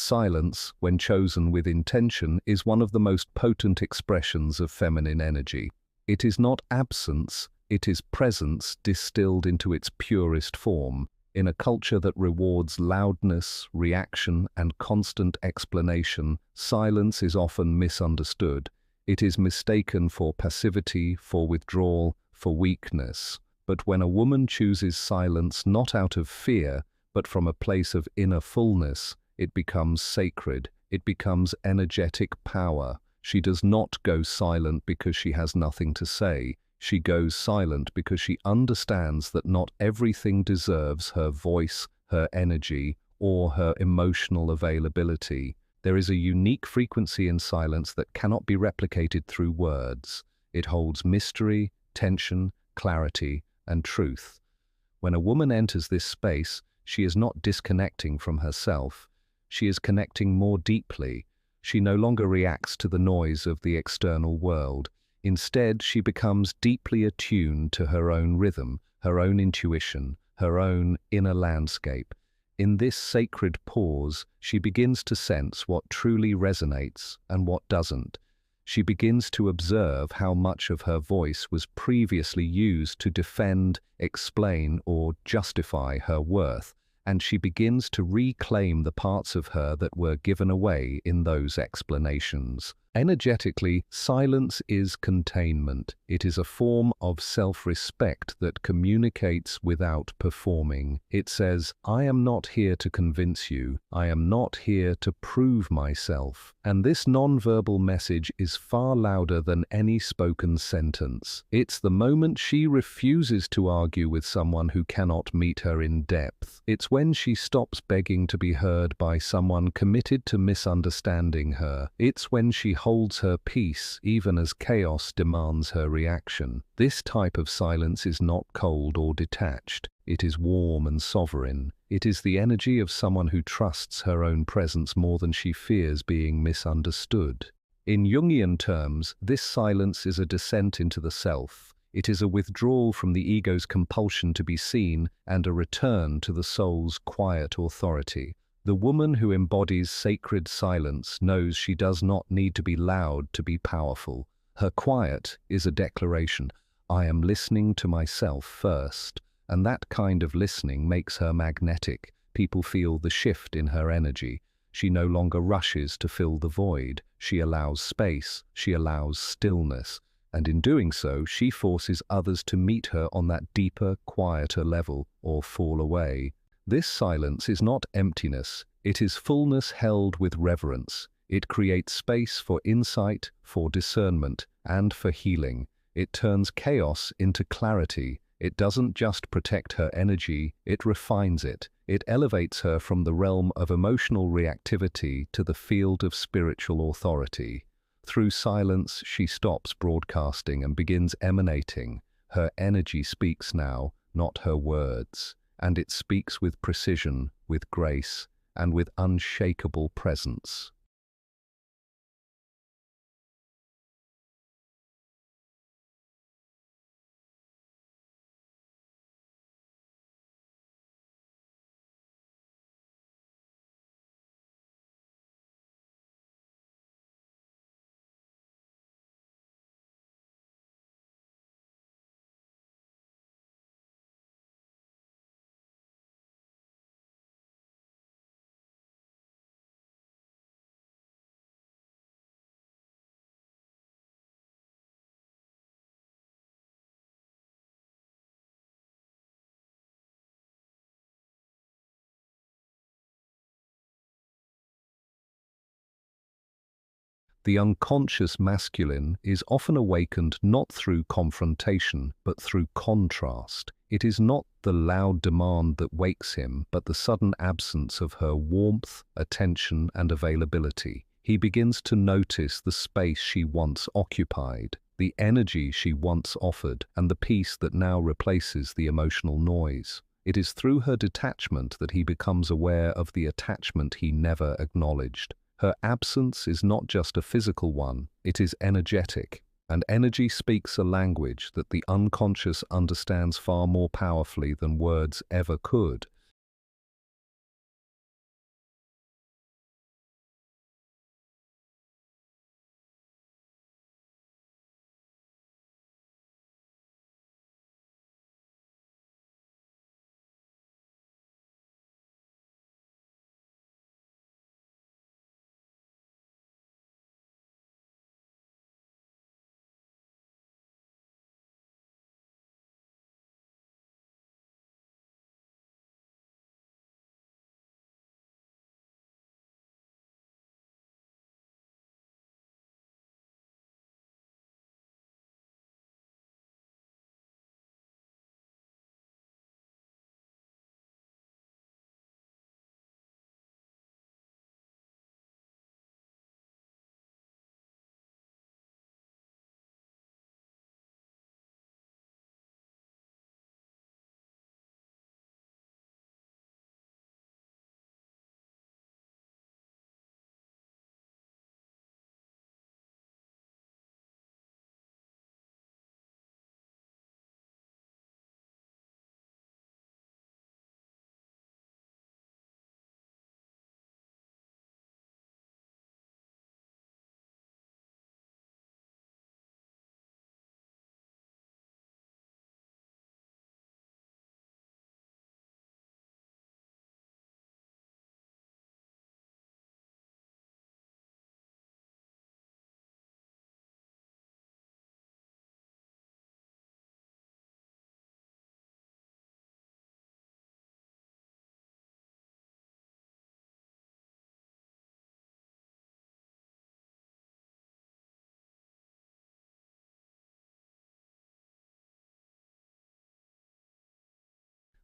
Silence, when chosen with intention, is one of the most potent expressions of feminine energy. It is not absence, it is presence distilled into its purest form. In a culture that rewards loudness, reaction, and constant explanation, silence is often misunderstood. It is mistaken for passivity, for withdrawal, for weakness. But when a woman chooses silence not out of fear, but from a place of inner fullness, it becomes sacred. It becomes energetic power. She does not go silent because she has nothing to say. She goes silent because she understands that not everything deserves her voice, her energy, or her emotional availability. There is a unique frequency in silence that cannot be replicated through words. It holds mystery, tension, clarity, and truth. When a woman enters this space, she is not disconnecting from herself. She is connecting more deeply. She no longer reacts to the noise of the external world. Instead, she becomes deeply attuned to her own rhythm, her own intuition, her own inner landscape. In this sacred pause, she begins to sense what truly resonates and what doesn't. She begins to observe how much of her voice was previously used to defend, explain, or justify her worth, and she begins to reclaim the parts of her that were given away in those explanations. Energetically, silence is containment. It is a form of self-respect that communicates without performing. It says, "I am not here to convince you. I am not here to prove myself." And this non-verbal message is far louder than any spoken sentence. It's the moment she refuses to argue with someone who cannot meet her in depth. It's when she stops begging to be heard by someone committed to misunderstanding her. It's when she holds her peace even as chaos demands her reaction. This type of silence is not cold or detached. It is warm and sovereign. It is the energy of someone who trusts her own presence more than she fears being misunderstood. In Jungian terms, this silence is a descent into the self. It is a withdrawal from the ego's compulsion to be seen and a return to the soul's quiet authority. The woman who embodies sacred silence knows she does not need to be loud to be powerful. Her quiet is a declaration, "I am listening to myself first." And that kind of listening makes her magnetic. People feel the shift in her energy. She no longer rushes to fill the void. She allows space. She allows stillness. And in doing so, she forces others to meet her on that deeper, quieter level or fall away. This silence is not emptiness. It is fullness held with reverence. It creates space for insight, for discernment, and for healing. It turns chaos into clarity. It doesn't just protect her energy, it refines it. It elevates her from the realm of emotional reactivity to the field of spiritual authority. Through silence, she stops broadcasting and begins emanating. Her energy speaks now, not her words. And it speaks with precision, with grace, and with unshakable presence. The unconscious masculine is often awakened not through confrontation, but through contrast. It is not the loud demand that wakes him, but the sudden absence of her warmth, attention, and availability. He begins to notice the space she once occupied, the energy she once offered, and the peace that now replaces the emotional noise. It is through her detachment that he becomes aware of the attachment he never acknowledged. Her absence is not just a physical one, it is energetic, and energy speaks a language that the unconscious understands far more powerfully than words ever could.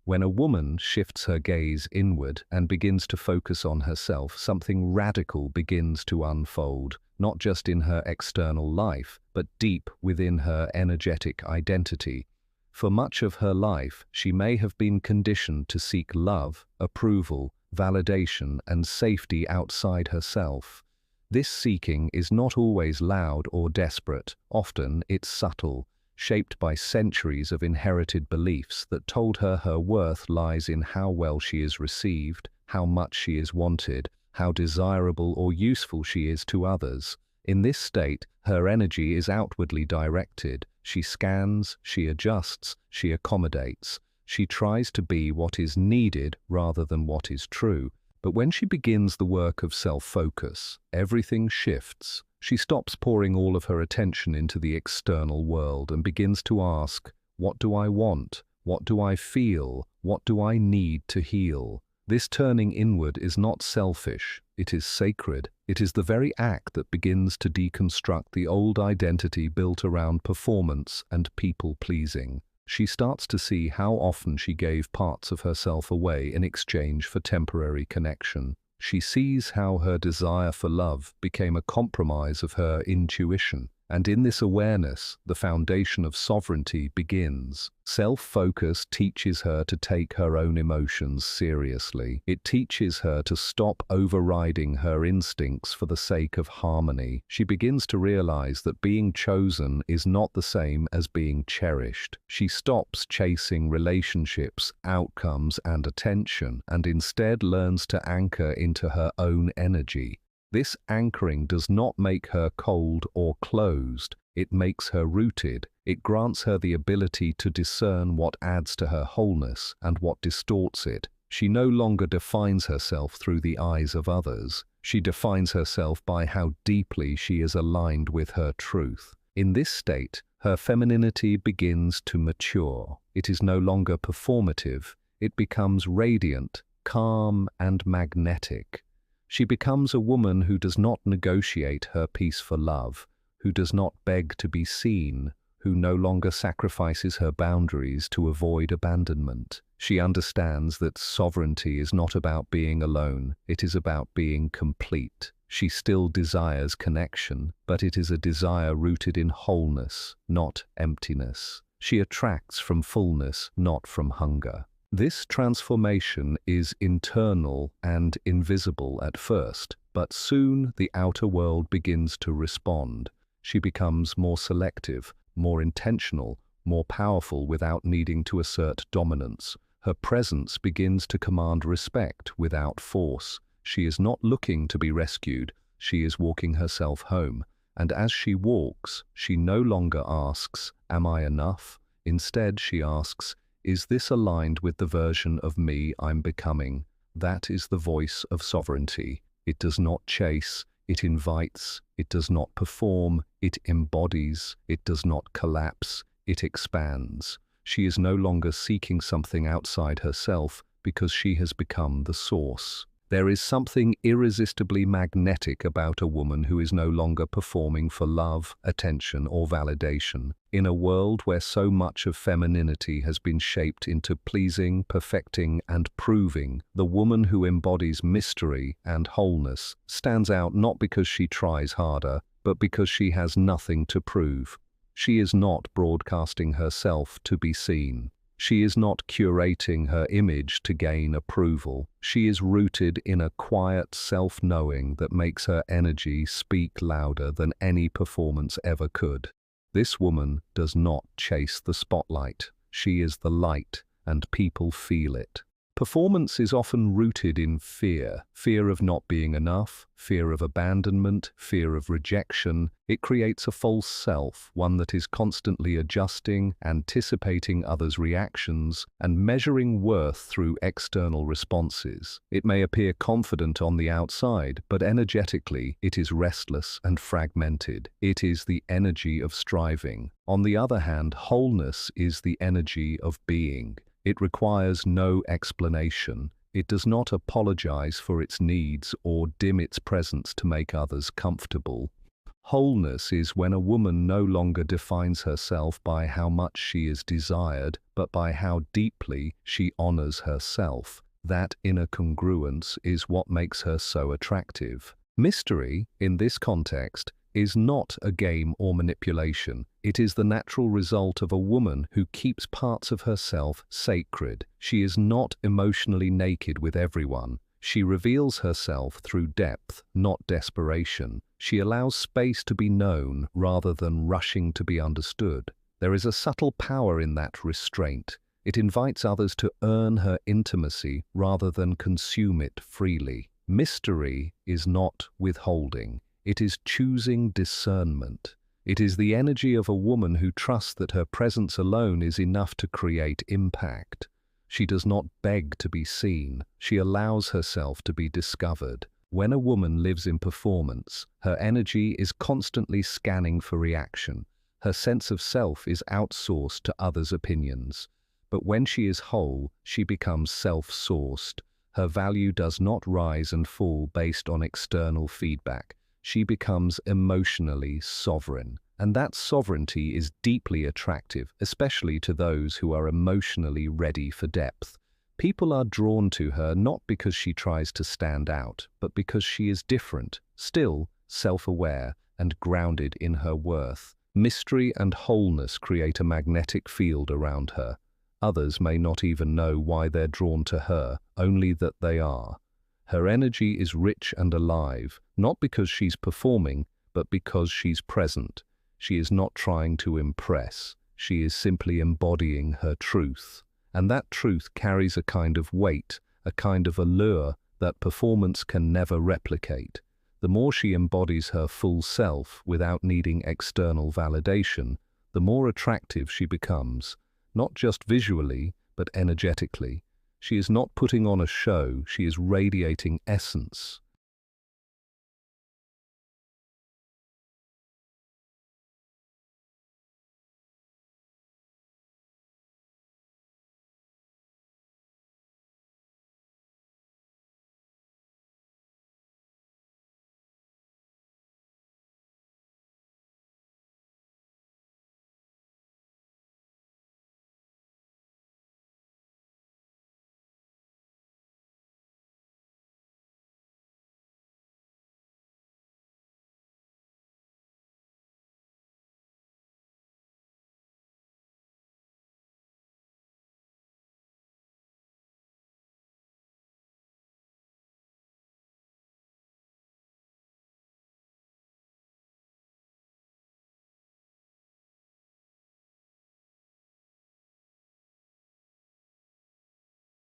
When a woman shifts her gaze inward and begins to focus on herself, something radical begins to unfold, not just in her external life, but deep within her energetic identity. For much of her life, she may have been conditioned to seek love, approval, validation, and safety outside herself. This seeking is not always loud or desperate. Often it's subtle, shaped by centuries of inherited beliefs that told her her worth lies in how well she is received, how much she is wanted, how desirable or useful she is to others. In this state, her energy is outwardly directed. She scans, she adjusts, she accommodates. She tries to be what is needed rather than what is true. But when she begins the work of self-focus, everything shifts. She stops pouring all of her attention into the external world and begins to ask, what do I want? What do I feel? What do I need to heal? This turning inward is not selfish, it is sacred. It is the very act that begins to deconstruct the old identity built around performance and people-pleasing. She starts to see how often she gave parts of herself away in exchange for temporary connection. She sees how her desire for love became a compromise of her intuition. And in this awareness, the foundation of sovereignty begins. Self-focus teaches her to take her own emotions seriously. It teaches her to stop overriding her instincts for the sake of harmony. She begins to realize that being chosen is not the same as being cherished. She stops chasing relationships, outcomes, and attention, and instead learns to anchor into her own energy. This anchoring does not make her cold or closed, it makes her rooted. It grants her the ability to discern what adds to her wholeness and what distorts it. She no longer defines herself through the eyes of others. She defines herself by how deeply she is aligned with her truth. In this state, her femininity begins to mature. It is no longer performative. It becomes radiant, calm, and magnetic. She becomes a woman who does not negotiate her peace for love, who does not beg to be seen, who no longer sacrifices her boundaries to avoid abandonment. She understands that sovereignty is not about being alone, it is about being complete. She still desires connection, but it is a desire rooted in wholeness, not emptiness. She attracts from fullness, not from hunger. This transformation is internal and invisible at first, but soon the outer world begins to respond. She becomes more selective, more intentional, more powerful without needing to assert dominance. Her presence begins to command respect without force. She is not looking to be rescued, she is walking herself home. And as she walks, she no longer asks, "Am I enough?" Instead, she asks, "Is this aligned with the version of me I'm becoming?" That is the voice of sovereignty. It does not chase, it invites, it does not perform, it embodies, it does not collapse, it expands. She is no longer seeking something outside herself because she has become the source. There is something irresistibly magnetic about a woman who is no longer performing for love, attention, or validation. In a world where so much of femininity has been shaped into pleasing, perfecting, and proving, the woman who embodies mystery and wholeness stands out not because she tries harder, but because she has nothing to prove. She is not broadcasting herself to be seen. She is not curating her image to gain approval. She is rooted in a quiet self-knowing that makes her energy speak louder than any performance ever could. This woman does not chase the spotlight. She is the light, and people feel it. Performance is often rooted in fear. Fear of not being enough, fear of abandonment, fear of rejection. It creates a false self, one that is constantly adjusting, anticipating others' reactions, and measuring worth through external responses. It may appear confident on the outside, but energetically it is restless and fragmented. It is the energy of striving. On the other hand, wholeness is the energy of being. It requires no explanation. It does not apologize for its needs or dim its presence to make others comfortable. Wholeness is when a woman no longer defines herself by how much she is desired, but by how deeply she honors herself. That inner congruence is what makes her so attractive. Mystery, in this context, is not a game or manipulation. It is the natural result of a woman who keeps parts of herself sacred. She is not emotionally naked with everyone. She reveals herself through depth, not desperation. She allows space to be known rather than rushing to be understood. There is a subtle power in that restraint. It invites others to earn her intimacy rather than consume it freely. Mystery is not withholding. It is choosing discernment. It is the energy of a woman who trusts that her presence alone is enough to create impact. She does not beg to be seen. She allows herself to be discovered. When a woman lives in performance, her energy is constantly scanning for reaction. Her sense of self is outsourced to others' opinions. But when she is whole, she becomes self-sourced. Her value does not rise and fall based on external feedback. She becomes emotionally sovereign. And that sovereignty is deeply attractive, especially to those who are emotionally ready for depth. People are drawn to her not because she tries to stand out, but because she is different, still self-aware, and grounded in her worth. Mystery and wholeness create a magnetic field around her. Others may not even know why they're drawn to her, only that they are. Her energy is rich and alive, not because she's performing, but because she's present. She is not trying to impress. She is simply embodying her truth. And that truth carries a kind of weight, a kind of allure that performance can never replicate. The more she embodies her full self without needing external validation, the more attractive she becomes, not just visually, but energetically. She is not putting on a show, she is radiating essence.